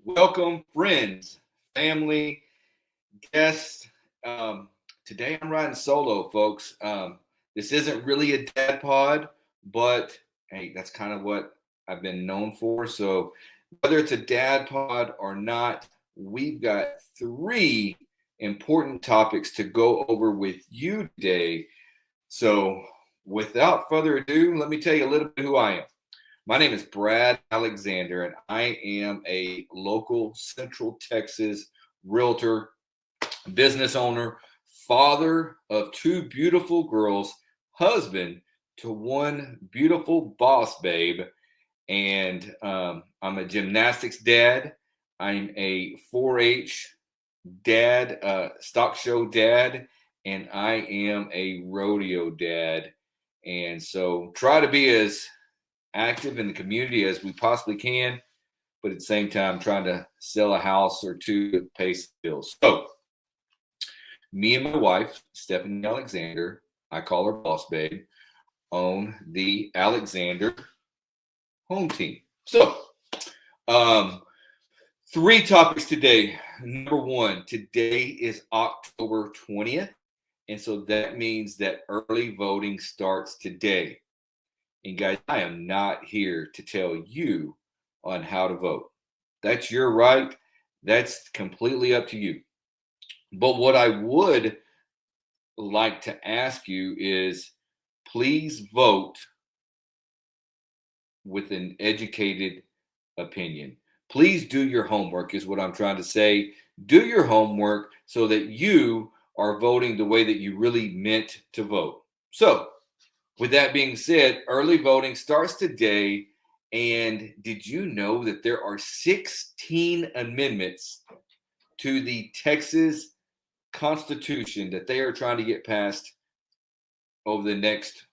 Welcome, friends, family, guests. Um, Today I'm riding solo, folks. This isn't really a dad pod, but hey, that's kind of what I've been known for. So, whether it's a dad pod or not, we've got three important topics to go over with you today. So, without further ado, let me tell you a little bit who I am. My name is Brad Alexander, and I am a local Central Texas realtor, business owner, father of two beautiful girls, husband to one beautiful boss babe, and I'm a gymnastics dad. I'm a 4-H dad, stock show dad, and I am a rodeo dad. And so try to be as active in the community as we possibly can, but at the same time trying to sell a house or two to pay some bills. So me and my wife, Stephanie Alexander, I call her Boss Babe, own the Alexander Home Team. So um, three topics today. Number one, today is October 20th. And so that means that early voting starts today. And guys, I am not here to tell you on how to vote. That's your right. That's completely up to you. But what I would like to ask you is please vote with an educated opinion. Please do your homework, is what I'm trying to say. Do your homework so that you are voting the way that you really meant to vote. So, with that being said, early voting starts today. And did you know that there are 16 amendments to the Texas Constitution that they are trying to get passed over the next,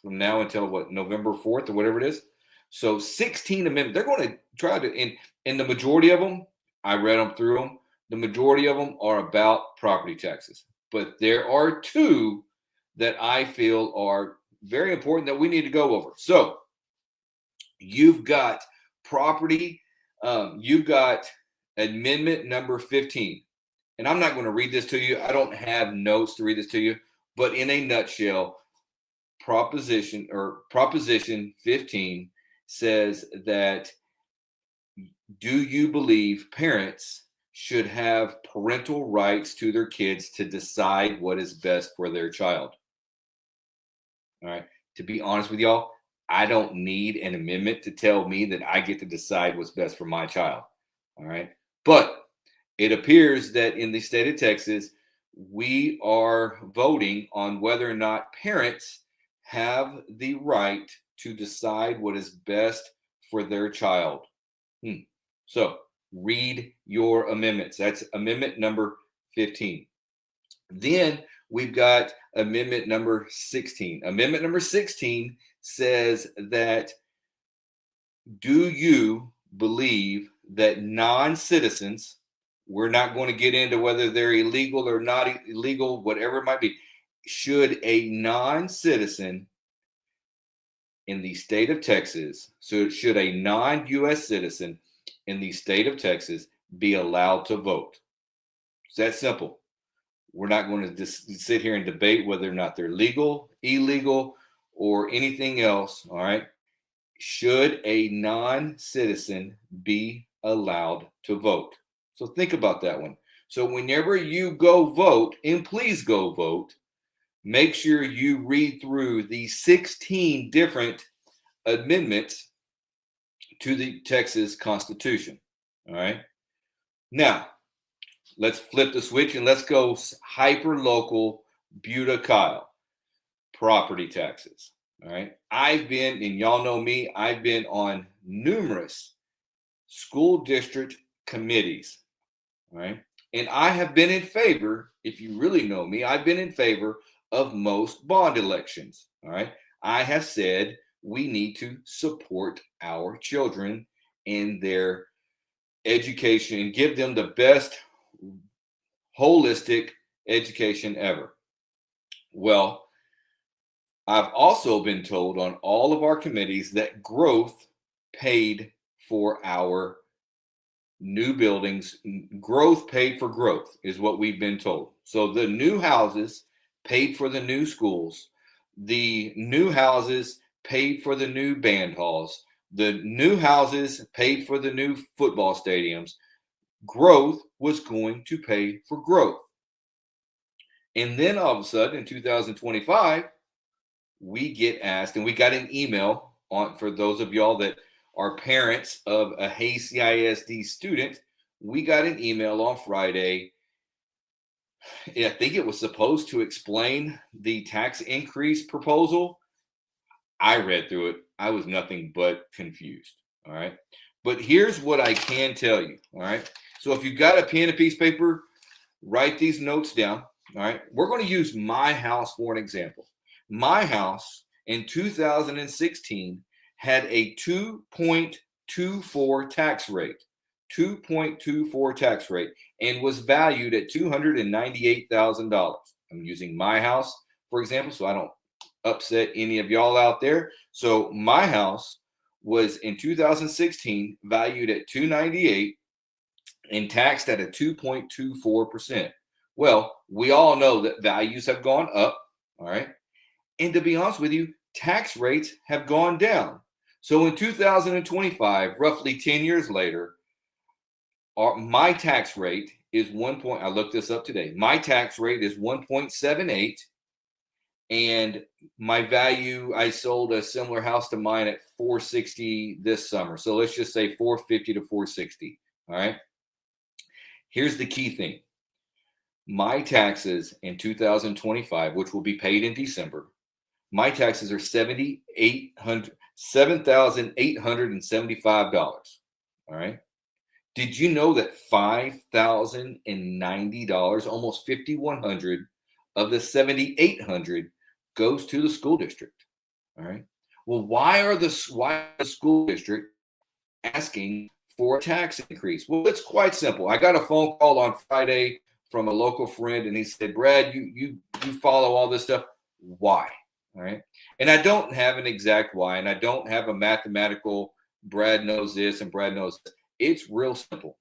from now until what, November 4th or whatever it is? So 16 amendments. They're going to try to, and the majority of them, I read them through them. The majority of them are about property taxes. But there are two that I feel are very important that we need to go over. So you've got property, you've got amendment number 15. And I'm not going to read this to you. I don't have notes to read this to you. But in a nutshell, Proposition 15 says that do you believe parents should have parental rights to their kids to decide what is best for their child? All right. To be honest with y'all, I don't need an amendment to tell me that I get to decide what's best for my child. All right. But it appears that in the state of Texas, we are voting on whether or not parents have the right to decide what is best for their child. So read your amendments. That's amendment number 15. Then we've got amendment number 16. Amendment number 16 says that do you believe that non-citizens, we're not going to get into whether they're illegal or not illegal, whatever it might be, should a non-citizen in the state of Texas, so should a non-US citizen in the state of Texas be allowed to vote? It's that simple. We're not going to just sit here and debate whether or not they're legal, illegal, or anything else. All right. Should a non-citizen be allowed to vote? So think about that one. So whenever you go vote, and please go vote, make sure you read through the 16 different amendments to the Texas Constitution. All right. Now, let's flip the switch and let's go hyper local Buda Kyle. Property taxes. All right. I've been, and y'all know me, I've been on numerous school district committees. All right. And I have been in favor, if you really know me, I've been in favor of most bond elections. All right. I have said we need to support our children in their education and give them the best holistic education ever. Well, I've also been told on all of our committees that growth paid for our new buildings, growth paid for growth is what we've been told. So the new houses paid for the new schools, the new houses paid for the new band halls, the new houses paid for the new football stadiums. Growth was going to pay for growth. And then all of a sudden in 2025, we get asked, and we got an email on, for those of y'all that are parents of a Hays CISD student, we got an email on Friday. I think it was supposed to explain the tax increase proposal. I read through it. I was nothing but confused. All right. But here's what I can tell you. All right. So if you've got a pen and piece of paper, write these notes down. All right. We're going to use my house for an example. My house in 2016 had a 2.24 tax rate, 2.24 tax rate, and was valued at $298,000. I'm using my house, for example, so I don't upset any of y'all out there. So my house was in 2016 valued at 298 and taxed at a 2.24%. Well, we all know that values have gone up, all right? And to be honest with you, tax rates have gone down. So in 2025, roughly 10 years later, my tax rate is I looked this up today. My tax rate is 1.78. And my value, I sold a similar house to mine at 460 this summer. So let's just say 450 to 460. All right. Here's the key thing. My taxes in 2025, which will be paid in December, my taxes are $7,875. All right. Did you know that $5,090, almost $5,100 of the $7,800 goes to the school district? All right. Well, why the school district asking for a tax increase? Well, it's quite simple. I got a phone call on Friday from a local friend, and he said, "Brad, you follow all this stuff. Why?" All right. And I don't have an exact why, and I don't have a mathematical Brad knows this and Brad knows this. It's real simple.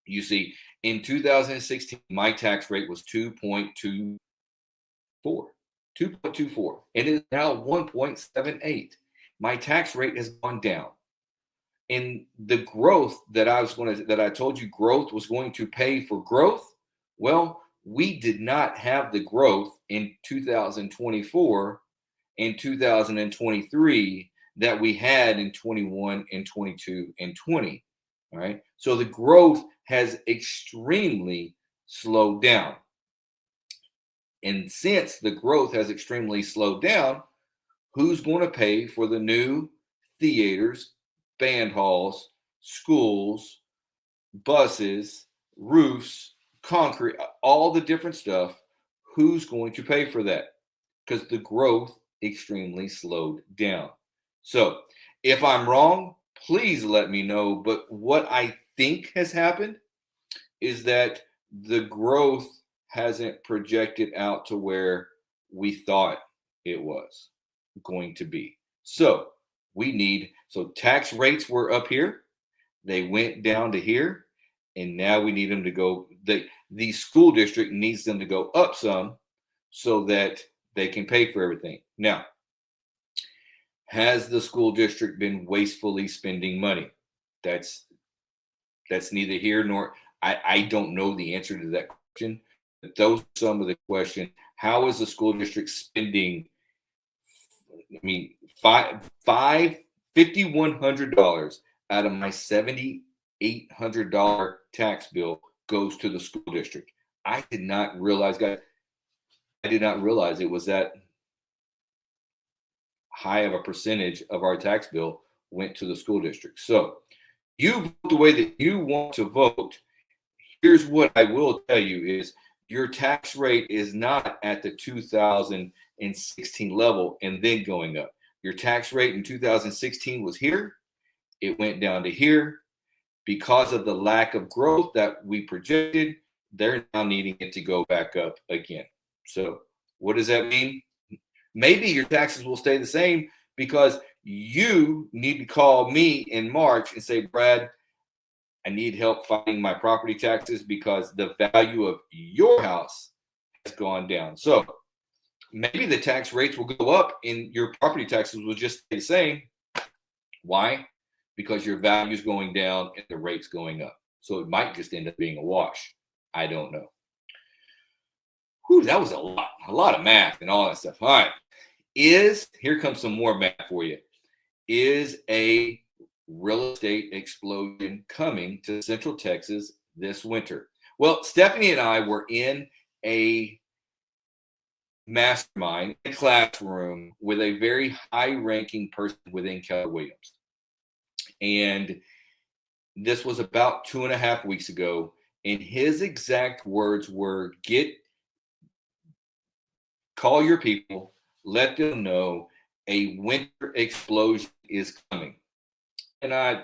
You see, in 2016, my tax rate was 2.24. 2.24. It is now 1.78. My tax rate has gone down. And the growth that I told you growth was going to pay for growth. Well, we did not have the growth in 2024 and 2023 that we had in 21 and 22 and 20. All right. So the growth has extremely slowed down. And since the growth has extremely slowed down, who's going to pay for the new theaters, band halls, schools, buses, roofs, concrete, all the different stuff? Who's going to pay for that? Because the growth extremely slowed down. So if I'm wrong, please let me know. But what I think has happened is that the growth hasn't projected out to where we thought it was going to be. So tax rates were up here. They went down to here. And now we need them to go, the school district needs them to go up some so that they can pay for everything. Now, has the school district been wastefully spending money? That's neither here nor I don't know the answer to that question. But those are some of the questions. How is the school district spending? I mean, $5,100 out of my $7,800 tax bill goes to the school district. I did not realize, guys. I did not realize it was that high of a percentage of our tax bill went to the school district. So you vote the way that you want to vote. Here's what I will tell you is your tax rate is not at the 2016 level and then going up. Your tax rate in 2016 was here. It went down to here. Because of the lack of growth that we projected, they're now needing it to go back up again. So what does that mean? Maybe your taxes will stay the same because you need to call me in March and say, Brad, I need help fighting my property taxes because the value of your house has gone down. So maybe the tax rates will go up and your property taxes will just stay the same. Why? Because your value is going down and the rate's going up. So it might just end up being a wash. I don't know. Whew, that was a lot of math and all that stuff. All right. Here comes some more math for you. Is a real estate explosion coming to Central Texas this winter? Well, Stephanie and I were in a mastermind, a classroom with a very high-ranking person within Keller Williams. And this was about 2.5 weeks ago. And his exact words were, call your people, let them know a winter explosion is coming. And I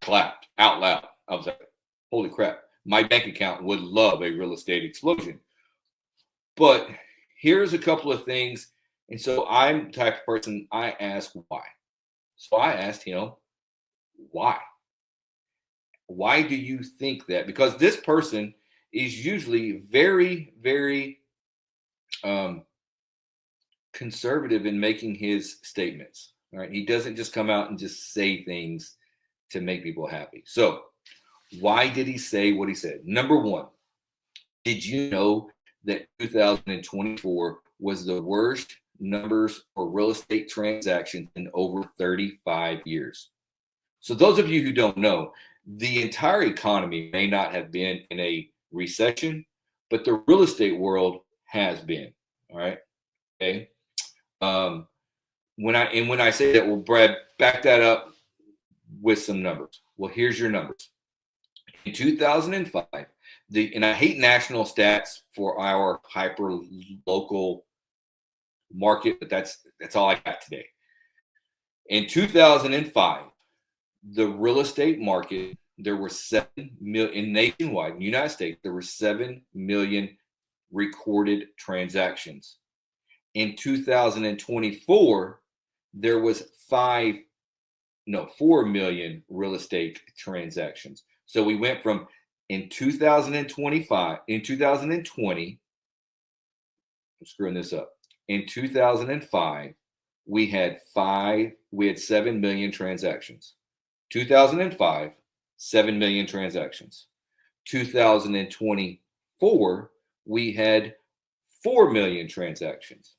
clapped out loud. I was like, holy crap, my bank account would love a real estate explosion. But here's a couple of things. And so I'm the type of person, I ask why. So I asked him, why? Why do you think that? Because this person is usually very, very conservative in making his statements. All right. He doesn't just come out and just say things to make people happy. So why did he say what he said? Number one, did you know that 2024 was the worst numbers for real estate transactions in over 35 years? So those of you who don't know, the entire economy may not have been in a recession, but the real estate world has been. All right. Okay. When I say that, well, Brad, back that up with some numbers. Well, here's your numbers. In 2005, and I hate national stats for our hyper local market, but that's all I got today. In 2005, the real estate market, there were 7 million nationwide, in the United States, there were 7 million recorded transactions. In 2024, there was 4 million real estate transactions. So we went from in 2020, I'm screwing this up. In 2005, we had 7 million transactions. 2005, 7 million transactions. 2024, we had 4 million transactions.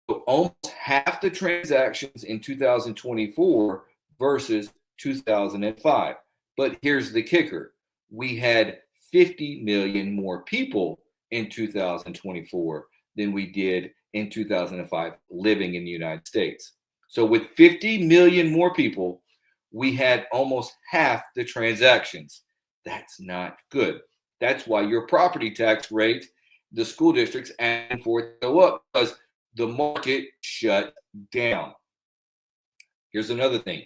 So almost half the transactions in 2024 versus 2005. But here's the kicker. We had 50 million more people in 2024 than we did in 2005 living in the United States. So with 50 million more people, we had almost half the transactions. That's not good. That's why your property tax rate, the school districts and for it to go up, because the market shut down. Here's another thing.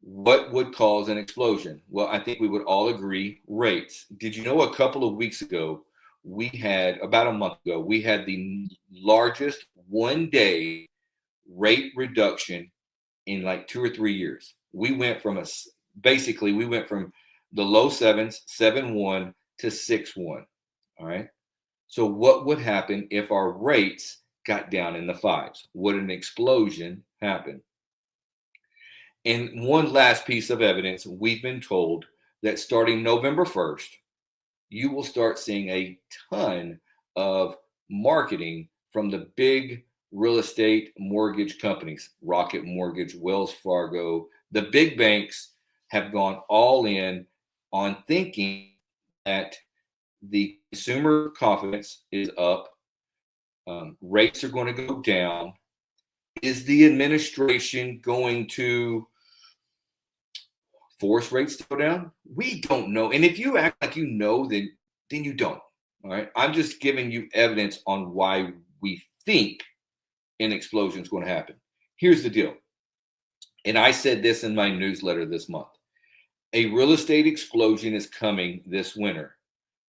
What would cause an explosion? Well, I think we would all agree, rates. Did you know a couple of weeks ago, about a month ago, we had the largest one-day rate reduction in like 2 or 3 years. We went from the low sevens, 7.1 to 6.1. All right. So what would happen if our rates got down in the 5s? Would an explosion happen? And one last piece of evidence, we've been told that starting November 1st, you will start seeing a ton of marketing from the big real estate mortgage companies, Rocket Mortgage, Wells Fargo. The big banks have gone all in on thinking that the consumer confidence is up, rates are going to go down. Is the administration going to force rates to go down? We don't know. And if you act like you know, then you don't. All right. I'm just giving you evidence on why we think an explosion is going to happen. Here's the deal. And I said this in my newsletter this month. A real estate explosion is coming this winter.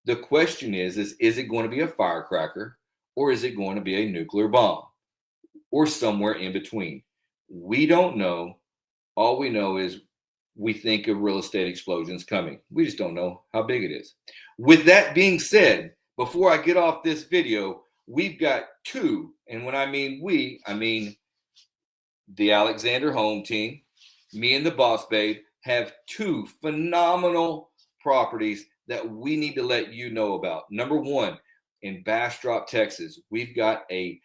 The question is it going to be a firecracker or is it going to be a nuclear bomb or somewhere in between? We don't know. All we know is we think of real estate explosions coming. We just don't know how big it is. With that being said, before I get off this video, we've got two, and when I mean we, I mean the Alexander Home Team, me and the Boss Babe, have two phenomenal properties that we need to let you know about. Number one, in Bastrop, Texas, we've got a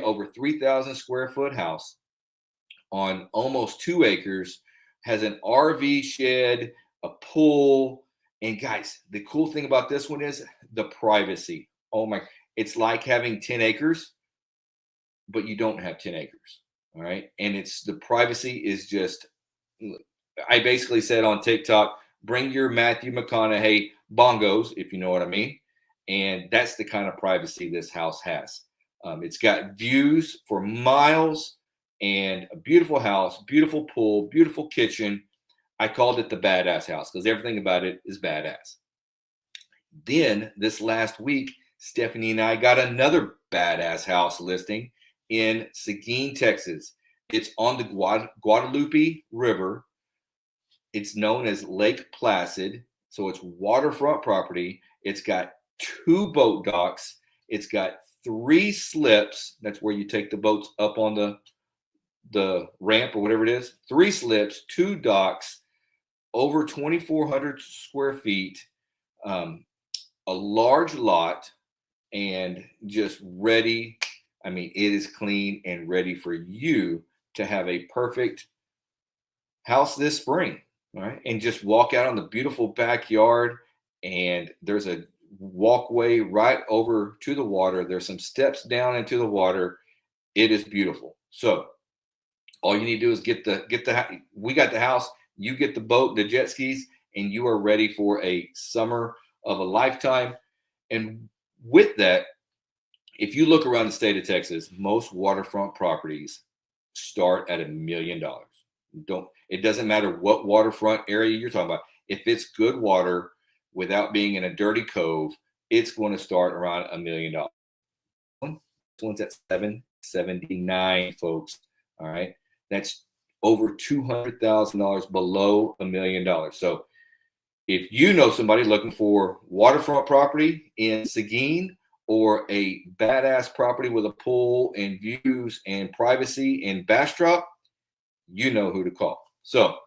over 3,000 square foot house on almost 2 acres, has an RV shed, a pool. And guys, the cool thing about this one is the privacy. Oh my, it's like having 10 acres, but you don't have 10 acres. All right. And it's the privacy is just, I basically said on TikTok, bring your Matthew McConaughey bongos, if you know what I mean. And that's the kind of privacy this house has. It's got views for miles and a beautiful house, beautiful pool, beautiful kitchen. I called it the badass house because everything about it is badass. Then this last week, Stephanie and I got another badass house listing in Seguin, Texas. It's on the Guadalupe River. It's known as Lake Placid. So it's waterfront property. It's got 2 boat docks. It's got 3 slips. That's where you take the boats up on the ramp or whatever it is. 3 slips, 2 docks, over 2,400 square feet, a large lot, and just ready. I mean, it is clean and ready for you to have a perfect house this spring. All right. And just walk out on the beautiful backyard, and there's a walkway right over to the water. There's some steps down into the water. It is beautiful. So all you need to do is we got the house, you get the boat, the jet skis, and you are ready for a summer of a lifetime. And with that, if you look around the state of Texas, most waterfront properties start at $1 million. It doesn't matter what waterfront area you're talking about. If it's good water without being in a dirty cove, it's going to start around $1 million. This one's at $779, folks. All right. That's over $200,000 below $1 million. So if you know somebody looking for waterfront property in Seguin or a badass property with a pool and views and privacy in Bastrop, you know who to call. So,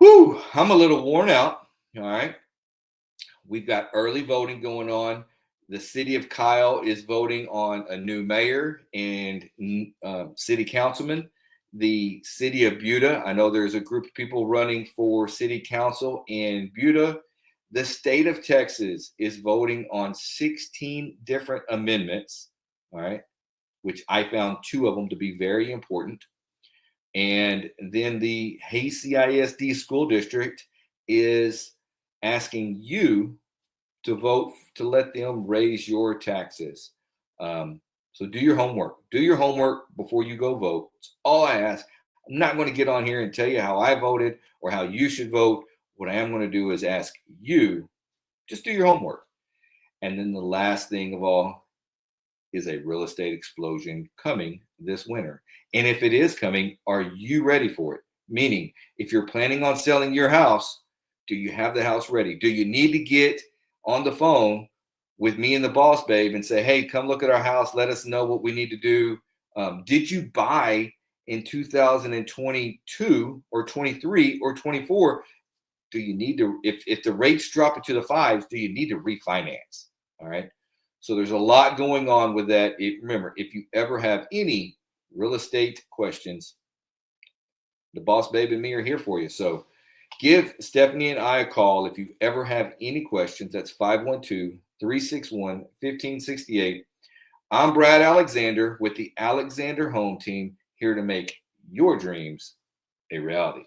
I'm a little worn out. All right. We've got early voting going on. The city of Kyle is voting on a new mayor and city councilman. The city of Buda, I know there's a group of people running for city council in Buda. The state of Texas is voting on 16 different amendments, all right, which I found 2 of them to be very important. And then the Hayes CISD school district is asking you to vote to let them raise your taxes. So do your homework. Do your homework before you go vote. That's all I ask. I'm not going to get on here and tell you how I voted or how you should vote. What I am going to do is ask you, just do your homework. And then the last thing of all is a real estate explosion coming this winter. And if it is coming, are you ready for it? Meaning, if you're planning on selling your house, do you have the house ready? Do you need to get on the phone with me and the Boss Babe and say, hey, come look at our house. Let us know what we need to do. Did you buy in 2022 or 23 or 24? Do you need to, if the rates drop into the 5s, do you need to refinance? All right. So there's a lot going on with that. Remember, if you ever have any real estate questions, the Boss Babe and me are here for you. So give Stephanie and I a call if you ever have any questions. That's 512-361-1568. I'm Brad Alexander with the Alexander Home Team, here to make your dreams a reality.